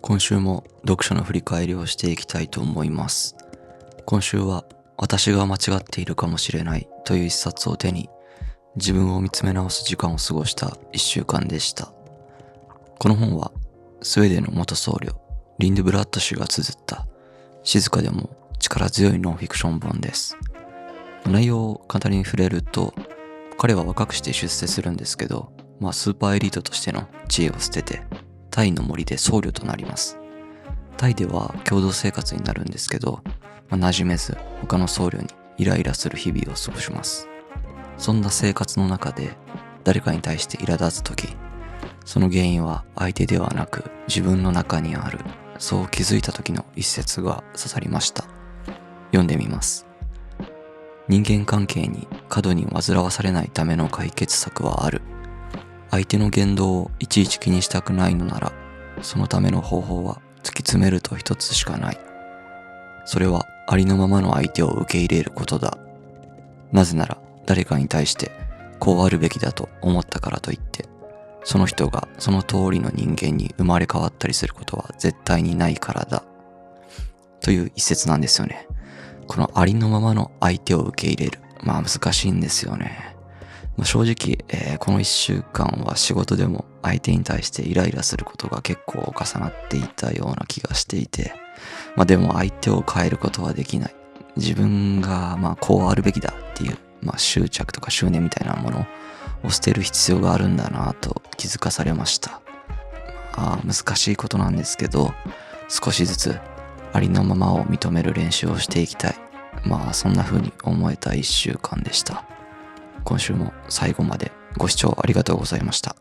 今週も読書の振り返りをしていきたいと思います。今週は私が間違っているかもしれないという一冊を手に自分を見つめ直す時間を過ごした一週間でした。この本はスウェーデンの元僧侶リンドブラッド氏が綴った静かでも力強いノンフィクション本です。内容を簡単に触れると、彼は若くして出世するんですけど、スーパーエリートとしての地位を捨ててタイの森で僧侶となります。タイでは共同生活になるんですけど、馴染めず他の僧侶にイライラする日々を過ごします。そんな生活の中で誰かに対して苛立つとき、その原因は相手ではなく自分の中にある、そう気づいた時の一節が刺さりました。読んでみます。人間関係に過度に煩わされないための解決策はある。相手の言動をいちいち気にしたくないのなら、そのための方法は突き詰めると一つしかない。それはありのままの相手を受け入れることだ。なぜなら誰かに対してこうあるべきだと思ったからといって、その人がその通りの人間に生まれ変わったりすることは絶対にないからだ。という一節なんですよね。このありのままの相手を受け入れる。難しいんですよね。正直、この一週間は仕事でも相手に対してイライラすることが結構重なっていたような気がしていて、でも相手を変えることはできない。自分がこうあるべきだっていう、執着とか執念みたいなものを捨てる必要があるんだなと気づかされました。難しいことなんですけど、少しずつありのままを認める練習をしていきたい。そんな風に思えた一週間でした。今週も最後までご視聴ありがとうございました。